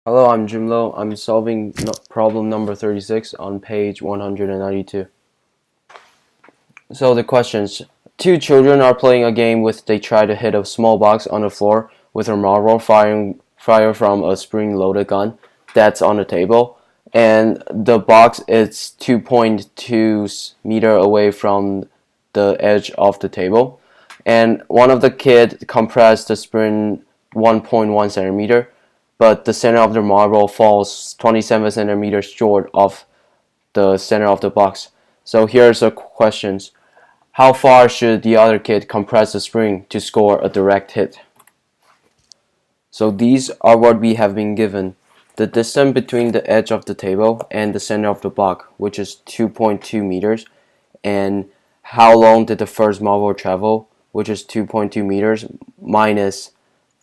Hello, I'm Lo. I'm solving problem number 36 on page 192. So the questions. Two children are playing a game with they try to hit a small box on the floor with a marble fire from a spring-loaded gun that's on the table, and the box is 2.2 meter away from the edge of the table, and one of the kid compressed the spring 1.1 centimeter, but the center of the marble falls 27 centimeters short of the center of the box. So here's the questions. How far should the other kid compress the spring to score a direct hit? So these are what we have been given. The distance between the edge of the table and the center of the box, which is 2.2 meters, and how long did the first marble travel, which is 2.2 meters, minus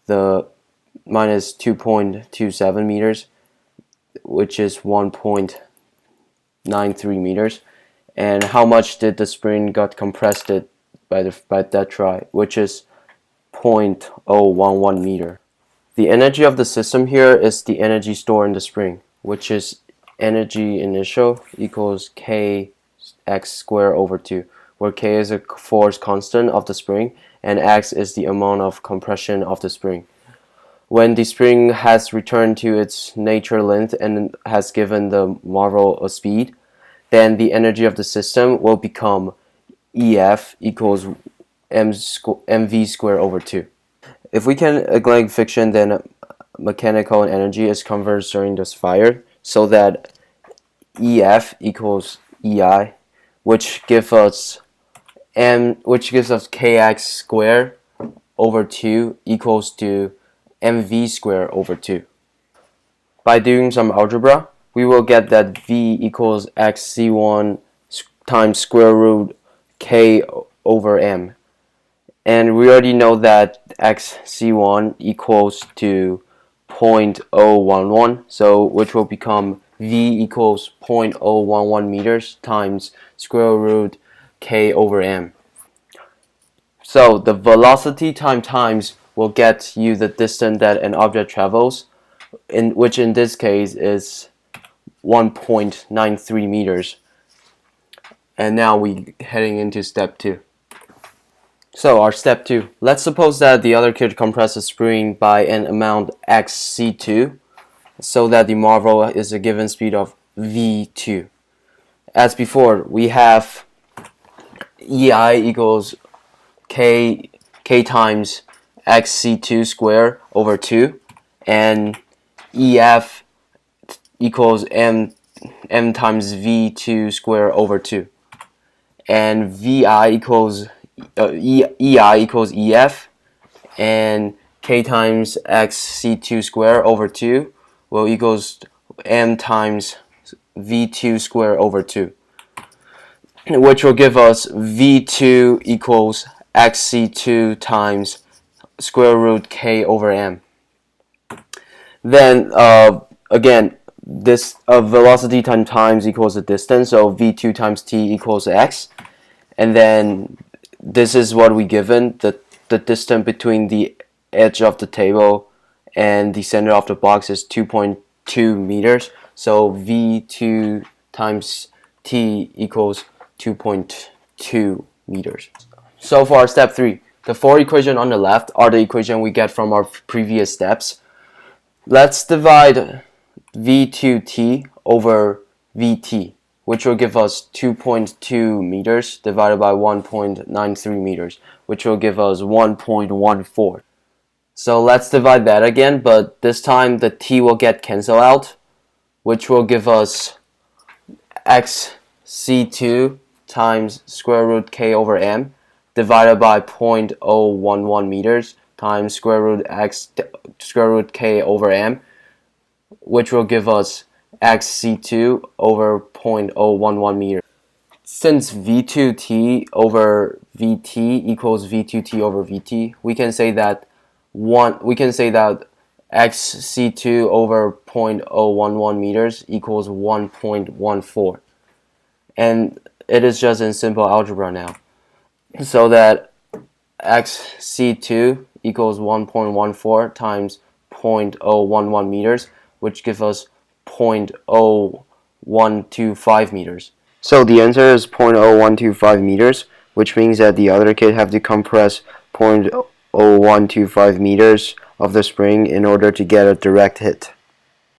2.27 meters, which is 1.93 meters, and how much did the spring got compressed by that try, which is 0.011 meter. The energy of the system here is the energy stored in the spring, which is energy initial equals kx squared over 2, where k is a force constant of the spring and x is the amount of compression of the spring. When the spring has returned to its natural length and has given the marble a speed, then the energy of the system will become EF equals mv squared over 2. If we can neglect fiction, then mechanical energy is converted during this fire, so that EF equals EI, which gives us kx squared over 2 equals to mv squared over 2. By doing some algebra, we will get that v equals xc1 times square root k over m. And we already know that xc1 equals to 0.011, so which will become v equals 0.011 meters times square root k over m. So the velocity times will get you the distance that an object travels, which in this case is 1.93 meters. And now we heading into step 2. So our step 2. Let's suppose that the other kid compresses a spring by an amount xc2, so that the marble is a given speed of v2. As before, we have EI equals k times xc2 squared over 2, and EF equals m times v2 squared over 2, and VI equals EI equals EF, and k times xc2 squared over 2 will equals m times v2 squared over 2, which will give us v2 equals xc2 times square root k over m. Then again, this velocity times equals the distance, so v2 times t equals x, and then this is what we given, the distance between the edge of the table and the center of the box is 2.2 meters, so v2 times t equals 2.2 meters. So for our step 3, the 4 equations on the left are the equation we get from our previous steps. Let's divide v2t over vt, which will give us 2.2 meters divided by 1.93 meters, which will give us 1.14. So let's divide that again, but this time the t will get cancelled out, which will give us xc2 times square root k over m divided by 0.011 meters times square root k over m, which will give us xc2 over 0.011 meters. Since v2t over vt equals v2t over vt, we can say that xc2 over 0.011 meters equals 1.14, and it is just in simple algebra now, so that xc2 equals 1.14 times 0.011 meters which gives us 0.0125 meters. So the answer is 0.0125 meters, which means that the other kid have to compress 0.0125 meters of the spring in order to get a direct hit.